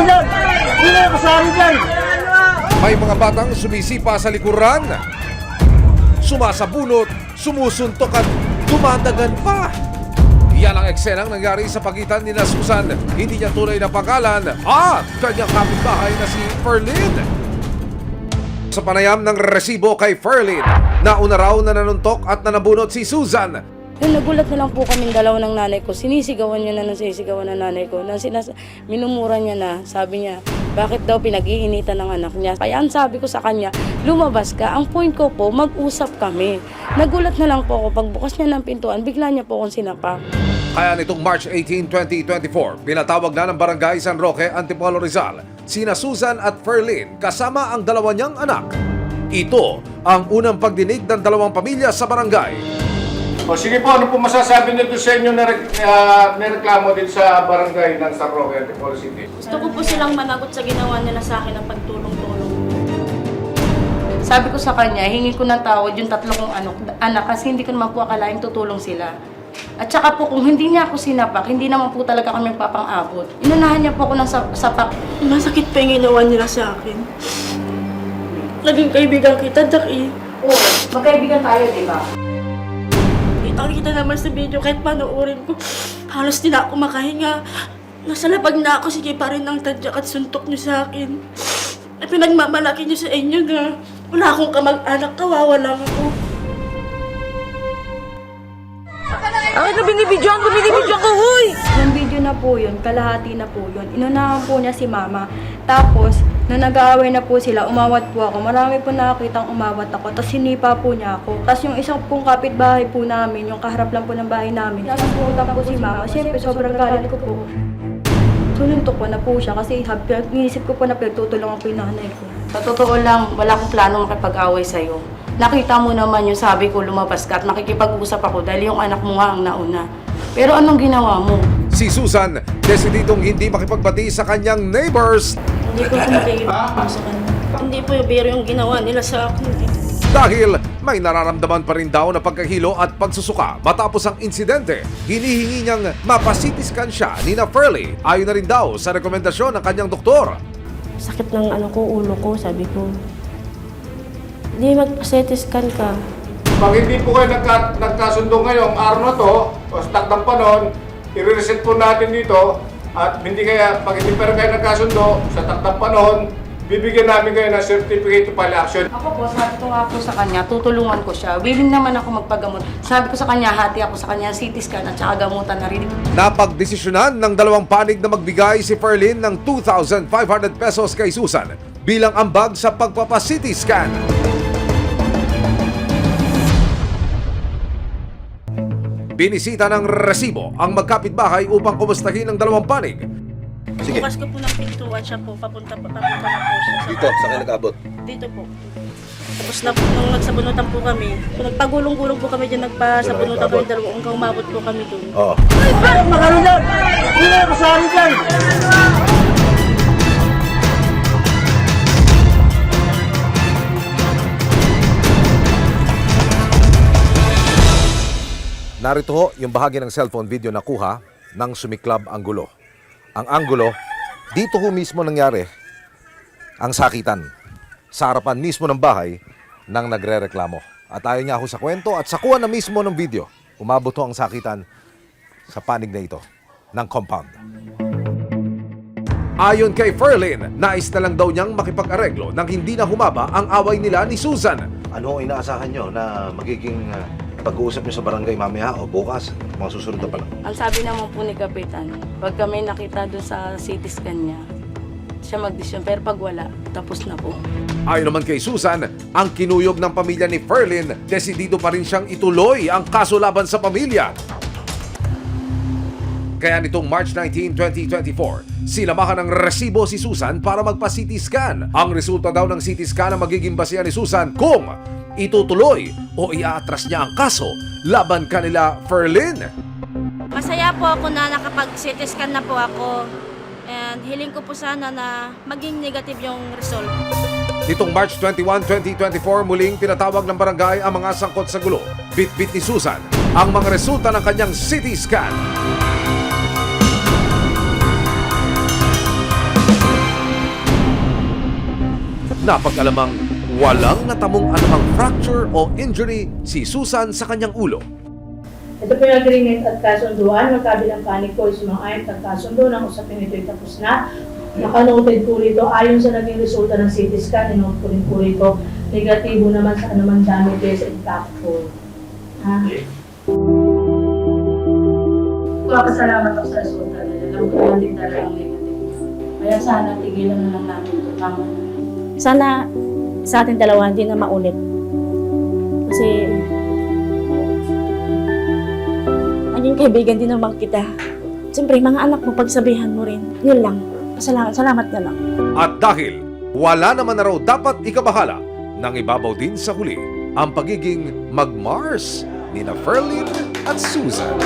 kasali dyan! Hindi na kasali dyan! May mga batang sumisipa sa likuran, sumasabunot, sumusuntok at dumadagan pa. Yan ang eksenang nangyari sa pagitan ni Susan, hindi niya tunay na pangalan, at kanyang kapitbahay na si Ferlin. Sa panayam ng resibo kay Ferlin, nauna raw na nanuntok at nanabunot si Susan. Yung nagulat na lang po kaming dalawa ng nanay ko, sinisigawan niya na ng sinisigawan ng nanay ko. Minumura niya na, sabi niya, bakit daw pinag-iinitan ng anak niya. Kaya ang sabi ko sa kanya, lumabas ka. Ang point ko po, mag-usap kami. Nagulat na lang po ako, pagbukas niya ng pintuan, bigla niya po akong sinapak. Kaya nitong March 18, 2024, pinatawag na ng Barangay San Roque, Antipolo Rizal, sina Susan at Ferlin kasama ang dalawa niyang anak. Ito ang unang pagdinig ng dalawang pamilya sa barangay. O sige po, ano po masasabi nito sa inyo na reklamo din sa barangay ng San Roque, Antipolo City? Gusto ko po silang managot sa ginawa nila sa akin ng pagtulong-tulong. Sabi ko sa kanya, hingi ko ng tawad yung tatlo kong anak kasi hindi ko naman po akalaing tutulong sila. At saka po kung hindi niya ako sinapak, hindi naman po talaga kami papang-abot. Inunahan niya po ako ng sapak. Masakit pa yung ginawa nila sa akin. Naging kaibigan kita, Daki. Oo, magkaibigan tayo, di ba? Kita naman sa video, kahit panoorin ko, halos di na ako makahinga. Nasa labag na ako, sige pa rin ang tadyak at suntok niyo sa akin. Ay pinagmamalaki niyo sa inyo na wala akong kamag-anak, kawawa lang ako. Bakit na binibidyoan ko, huy! Yung video na po yun, kalahati na po yun. Inunahan po niya si mama. Tapos, nung nag-aaway na po sila, umawat po ako. Marami po nakakitang umawat ako. Tapos sinipa po niya ako. Tapos yung isang pong kapitbahay po namin, yung kaharap lang po ng bahay namin. Nasusunta po si mama. Siyempre, sobrang galit ko po. Sununtok ko na po siya kasi inisip ko po na pinagtutulungan ko yung nanay ko. Sa totoo lang, wala akong plano makipag-away sa'yo. Nakita mo naman yung sabi ko, lumabas ka at makikipag-usap ako dahil yung anak mo nga ang nauna. Pero anong ginawa mo? Si Susan, desididong hindi makipagbati sa kanyang neighbors Hindi ko kumakaibig sa kanila. Hindi po yung biro yung ginawa nila sa akin. dahil may nararamdaman pa rin daw na pagkahilo at pagsusuka matapos ang insidente. Hinihingi niyang mapasitiskan siya ni na Ferlie ayon na rin daw sa rekomendasyon ng kanyang doktor. Sakit ng ulo ko, sabi ko. Hindi, mag-CT scan ka. Pag hindi po kayo nagkasundo ngayong araw na to, o sa takdang panahon, i-reset po natin dito at pag hindi pa rin kayo nagkasundo, sa takdang panahon, bibigyan namin kayo ng certificate to file action. Ako po, sabi ko nga po sa kanya, tutulungan ko siya. Willing naman ako magpagamot. Sabi ko sa kanya, hati ako sa kanya, CT scan at saka gamutan na rin. Napagdesisyonan ng dalawang panig na magbigay si Ferlin ng 2,500 pesos kay Susan bilang ambag sa pagpapa-CT scan. Binisita ng resibo ang magkapitbahay upang kumustahin ang dalawang panig. Sige. Bukas ko po ng pintuan siya po, papunta na po siya. Dito, sa kayo nag-abot. Dito po. Tapos na po, nung nagsabunutan po kami, nagpagulong-gulong po kami dyan, nagpasabunutan kami dalawa, hanggang umabot po kami doon. Oo. Ay, makano dyan! Hindi na kasali dyan! Narito ho yung bahagi ng cellphone video na kuha ng sumiklab anggulo. Ang anggulo, dito ho mismo nangyari ang sakitan sa harapan mismo ng bahay ng nagrereklamo. At ayon nga ho sa kwento at sa kuha na mismo ng video, umabot ho ang sakitan sa panig na ito ng compound. Ayon kay Ferlin, nais na lang daw niyang makipag-areglo nang hindi na humaba ang away nila ni Susan. Ano ang inaasahan nyo na magiging pag-uusap nyo sa barangay mamaya o bukas, mga susunod na pala? Ang sabi naman po ni Kapitan, pag kami nakita doon sa CT scan niya, siya mag-desisyon. Pero pag wala, tapos na po. Ayon naman kay Susan, ang kinuyog ng pamilya ni Ferlin, desidido pa rin siyang ituloy ang kaso laban sa pamilya. Kaya nitong March 19, 2024, sinamahan ng resibo si Susan para magpa-CT scan. Ang resulta daw ng CT scan ang magiging basehan ni Susan kung itutuloy o iaatras niya ang kaso laban kanila Ferlin. Masaya po ako na nakapag-CT scan na po ako. And hiling ko po sana na maging negative yung result. Nitong March 21, 2024, muling pinatawag ng barangay ang mga sangkot sa gulo. Bit-bit ni Susan ang mga resulta ng kanyang CT scan. Napag-alamang walang natamong anumang fracture o injury si Susan sa kanyang ulo. Ito po yung agreement at kasunduan. Magkabilang panig po sumang-ayon at kasundo ng usapin ito'y tapos na. Nakanoted po rito, ayon sa naging resulta ng CT scan, inote ko rin po rito, negatibo naman sa anumang damages and factor. Papasalamat ako sa resulta nila. Alam ko naman din talagang negative. Kaya sana tigilan na lang natin ito. Tama na. Sana sa ating dalawa hindi na maulit. Kasi naging kaibigan din naman kita. Siyempre, mga anak mo, pagsabihan mo rin. Yun lang. Salamat na lang. At dahil wala naman na raw dapat ikabahala, nang ibabaw din sa huli ang pagiging mag-Mars ni na Ferlin at Susan.